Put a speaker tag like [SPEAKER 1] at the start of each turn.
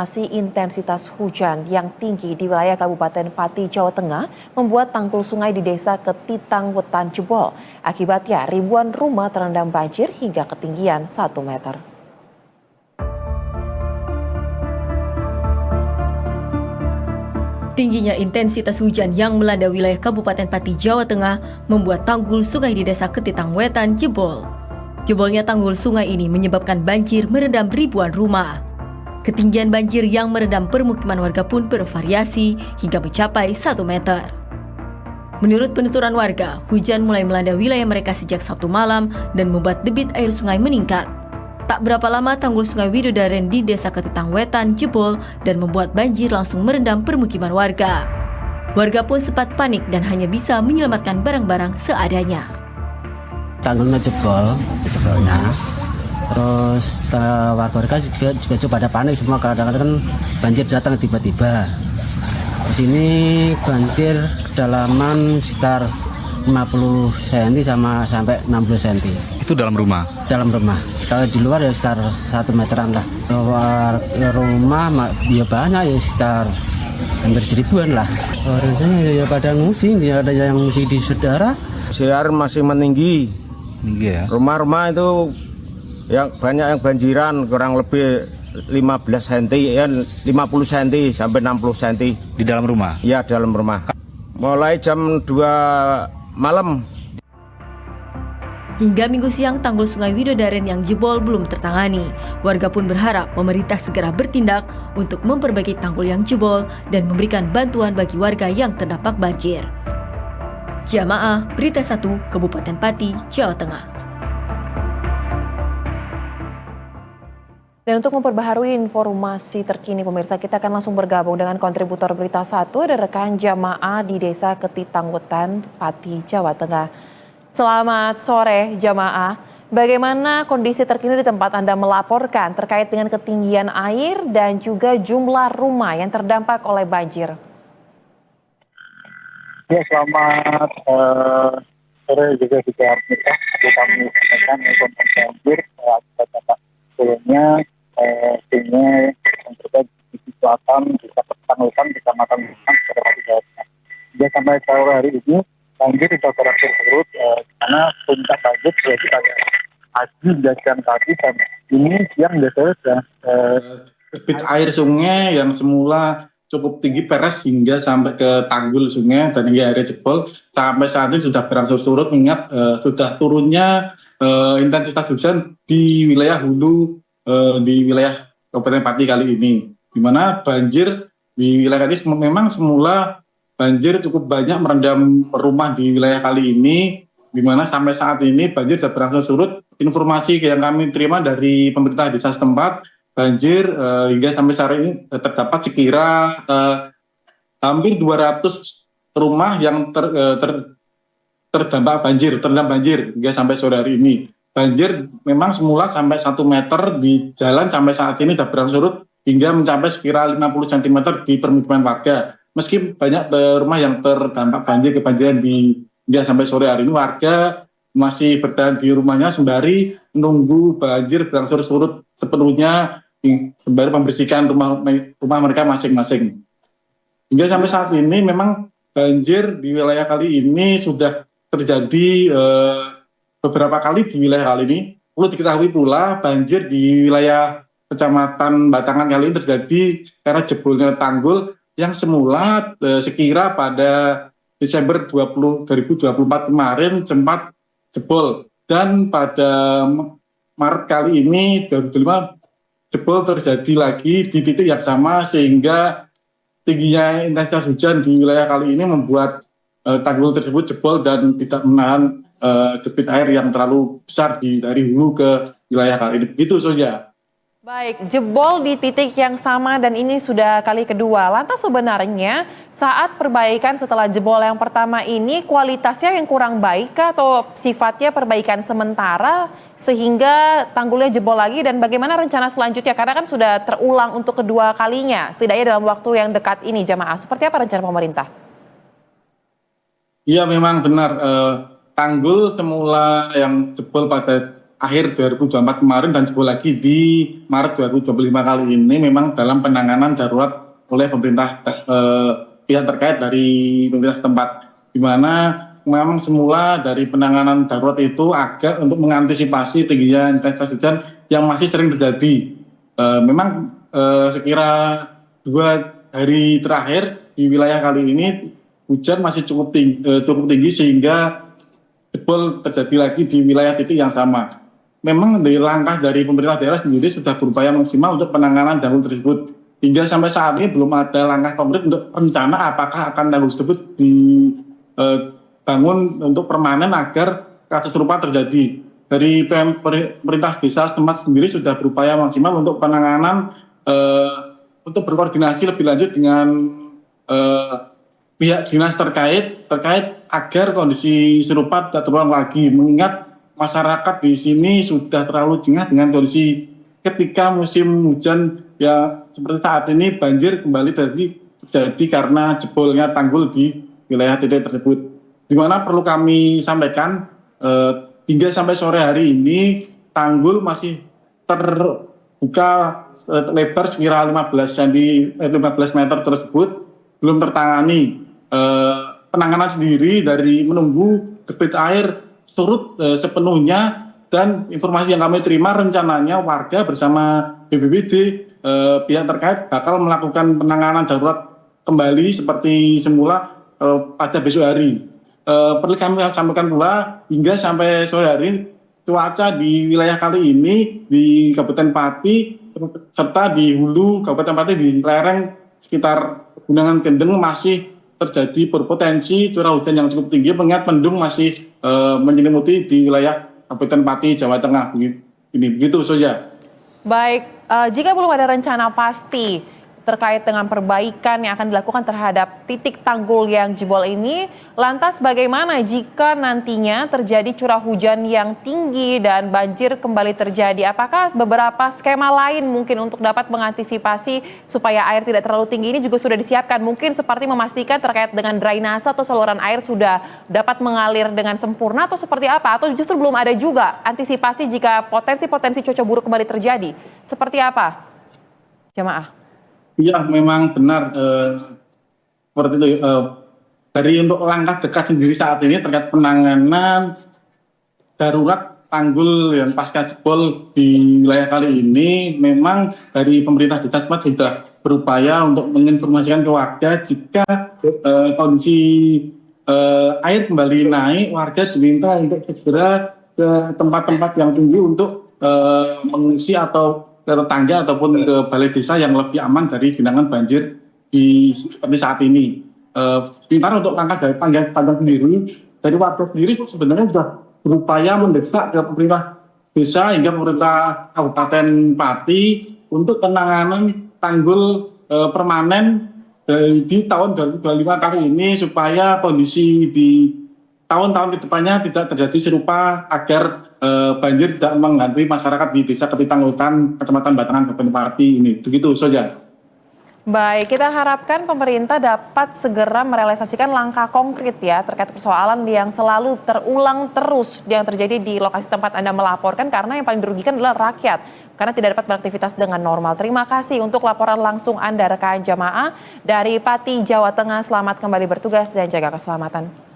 [SPEAKER 1] Masih intensitas hujan yang tinggi di wilayah Kabupaten Pati, Jawa Tengah membuat tanggul sungai di desa Ketitang Wetan jebol. Akibatnya ribuan rumah terendam banjir hingga ketinggian 1 meter.
[SPEAKER 2] Tingginya intensitas hujan yang melanda wilayah Kabupaten Pati, Jawa Tengah membuat tanggul sungai di desa Ketitang Wetan jebol. Jebolnya tanggul sungai ini menyebabkan banjir merendam ribuan rumah. Ketinggian banjir yang merendam permukiman warga pun bervariasi hingga mencapai 1 meter. Menurut penuturan warga, hujan mulai melanda wilayah mereka sejak Sabtu malam dan membuat debit air sungai meningkat. Tak berapa lama tanggul sungai Widodaren di desa Ketitang Wetan jebol dan membuat banjir langsung merendam permukiman warga. Warga pun sempat panik dan hanya bisa menyelamatkan barang-barang seadanya.
[SPEAKER 3] Tanggulnya jebolnya. Terus warga juga pada panik semua, kadang-kadang kan banjir datang tiba-tiba. Di sini banjir kedalaman sekitar 50 cm sampai 60 cm.
[SPEAKER 4] Itu dalam rumah?
[SPEAKER 3] Dalam rumah. Kalau di luar ya sekitar 1 meteran lah. Rumah ya banyak ya sekitar hampir 1000-an lah. Orangnya ya pada ngungsi, ya ada yang ngungsi di saudara.
[SPEAKER 5] Air masih meninggi.
[SPEAKER 4] Tinggi ya?
[SPEAKER 5] Rumah-rumah itu yang banyak yang banjiran, kurang lebih 15 cm, ya 50 cm sampai 60 cm.
[SPEAKER 4] Di dalam rumah?
[SPEAKER 5] Ya, dalam rumah. Mulai jam 2 malam.
[SPEAKER 2] Hingga Minggu siang, tanggul sungai Widodaren yang jebol belum tertangani. Warga pun berharap pemerintah segera bertindak untuk memperbaiki tanggul yang jebol dan memberikan bantuan bagi warga yang terdampak banjir. Jamaah Berita 1, Kabupaten Pati, Jawa Tengah.
[SPEAKER 1] Dan untuk memperbaharui informasi terkini pemirsa, kita akan langsung bergabung dengan kontributor Berita 1, ada rekan jamaah di desa Ketitang Wetan, Pati, Jawa Tengah. Selamat sore jamaah, bagaimana kondisi terkini di tempat Anda melaporkan terkait dengan ketinggian air dan juga jumlah rumah yang terdampak oleh banjir?
[SPEAKER 6] Ya, selamat sore juga pemirsa. Kami sampaikan untuk banjir akibat dampak sebelumnya sungai yang terjadi di selatan desa Ketitang Wetan, kecamatan Wetan, Kabupaten Jawa Tengah. Hingga sampai sore hari ini banjir sudah berakhir surut, di mana puncak banjir terjadi pada pagi hingga siang tadi, dan ini siang biasanya sudah
[SPEAKER 7] debit air sungai yang semula cukup tinggi peres hingga sampai ke tanggul sungai dan hingga airnya jebol. Sampai saat ini sudah berangsur surut, mengingat sudah turunnya intensitas hujan di wilayah hulu di wilayah Kabupaten Pati kali ini, di mana banjir di wilayah ini memang semula banjir cukup banyak merendam rumah di wilayah kali ini, di mana sampai saat ini banjir sudah berangsur surut. Informasi yang kami terima dari pemerintah desa setempat, banjir hingga sampai saat ini terdapat sekira hampir 200 rumah yang terendam banjir hingga sampai sore hari ini. Banjir memang semula sampai 1 meter di jalan, sampai saat ini sudah berangsur surut hingga mencapai sekira 50 cm di permukiman warga. Meski banyak rumah yang terdampak banjir, kebanjiran hingga sampai sore hari ini, warga masih bertahan di rumahnya sembari menunggu banjir berangsur surut sepenuhnya, sembari membersihkan rumah mereka masing-masing. Hingga sampai saat ini memang banjir di wilayah kali ini sudah terjadi beberapa kali di wilayah kali ini. Perlu diketahui pula banjir di wilayah Kecamatan Batangan kali ini terjadi karena jebolnya tanggul yang semula sekira pada Desember 2024 kemarin sempat jebol, dan pada Maret kali ini 2025 jebol terjadi lagi di titik yang sama, sehingga tingginya intensitas hujan di wilayah kali ini membuat tanggul tersebut jebol dan tidak menahan debit air yang terlalu besar dari hulu ke wilayah kali ini. Begitu saja.
[SPEAKER 1] Baik, jebol di titik yang sama dan ini sudah kali kedua. Lantas sebenarnya saat perbaikan setelah jebol yang pertama ini kualitasnya yang kurang baik atau sifatnya perbaikan sementara sehingga tanggulnya jebol lagi, dan bagaimana rencana selanjutnya? Karena kan sudah terulang untuk kedua kalinya setidaknya dalam waktu yang dekat ini jamaah. Seperti apa rencana pemerintah?
[SPEAKER 7] Iya, memang benar. Tanggul semula yang jebol pada akhir 2024 kemarin dan jebol lagi di Maret 2025 kali ini memang dalam penanganan darurat oleh pemerintah pihak terkait dari pemerintah setempat, di mana memang semula dari penanganan darurat itu agak untuk mengantisipasi tingginya intensitas hujan yang masih sering terjadi. Memang sekira 2 hari terakhir di wilayah kali ini hujan masih cukup tinggi sehingga jebol terjadi lagi di wilayah titik yang sama. Memang dari langkah dari pemerintah daerah sendiri sudah berupaya maksimal untuk penanganan tanggul tersebut. Hingga sampai saat ini belum ada langkah konkret untuk rencana apakah akan tanggul tersebut dibangun untuk permanen agar kasus serupa terjadi. Dari pemerintah desa setempat sendiri sudah berupaya maksimal untuk penanganan untuk berkoordinasi lebih lanjut dengan pihak dinas terkait agar kondisi serupa tidak terulang lagi, mengingat masyarakat di sini sudah terlalu jengah dengan kondisi ketika musim hujan ya seperti saat ini banjir kembali terjadi karena jebolnya tanggul di wilayah titik tersebut. Di mana perlu kami sampaikan hingga sampai sore hari ini tanggul masih terbuka lebar sekira 15 meter tersebut belum tertangani. Penanganan sendiri dari menunggu debit air surut sepenuhnya, dan informasi yang kami terima rencananya warga bersama BPBD pihak terkait bakal melakukan penanganan darurat kembali seperti semula pada besok hari. Perlu kami sampaikan pula hingga sampai sore hari cuaca di wilayah kali ini di Kabupaten Pati serta di hulu Kabupaten Pati di lereng sekitar Gunungan Kendeng masih terjadi berpotensi curah hujan yang cukup tinggi, mengingat mendung masih menyelimuti di wilayah Kabupaten Pati, Jawa Tengah. Begitu saja.
[SPEAKER 1] Baik, jika belum ada rencana pasti terkait dengan perbaikan yang akan dilakukan terhadap titik tanggul yang jebol ini, lantas bagaimana jika nantinya terjadi curah hujan yang tinggi dan banjir kembali terjadi? Apakah beberapa skema lain mungkin untuk dapat mengantisipasi supaya air tidak terlalu tinggi ini juga sudah disiapkan? Mungkin seperti memastikan terkait dengan drainase atau saluran air sudah dapat mengalir dengan sempurna atau seperti apa? Atau justru belum ada juga antisipasi jika potensi-potensi cuaca buruk kembali terjadi? Seperti apa, jamaah?
[SPEAKER 7] Iya, memang benar seperti itu. Dari untuk langkah dekat sendiri saat ini terkait penanganan darurat tanggul yang pasca jebol di wilayah kali ini, memang dari pemerintah desa setempat sudah berupaya untuk menginformasikan ke warga jika kondisi air kembali naik, warga diminta untuk segera ke tempat-tempat yang tinggi untuk mengungsi atau ke tetangga ataupun ke balai desa yang lebih aman dari genangan banjir seperti saat ini. Sementara untuk langkah dari panjang sendiri, dari warga sendiri sebenarnya sudah berupaya mendesak ke pemerintah desa hingga pemerintah Kabupaten Pati untuk penanganan tanggul permanen di tahun 2025 kali ini supaya kondisi di tahun-tahun kedepannya tidak terjadi serupa agar banjir tidak menghantui masyarakat di desa Ketitang Wetan, Kecamatan Batangan, Kabupaten Pati ini. Begitu saja.
[SPEAKER 1] Baik, kita harapkan pemerintah dapat segera merealisasikan langkah konkret ya terkait persoalan yang selalu terulang terus yang terjadi di lokasi tempat Anda melaporkan, karena yang paling dirugikan adalah rakyat karena tidak dapat beraktivitas dengan normal. Terima kasih untuk laporan langsung Anda rekan jamaah dari Pati, Jawa Tengah. Selamat kembali bertugas dan jaga keselamatan.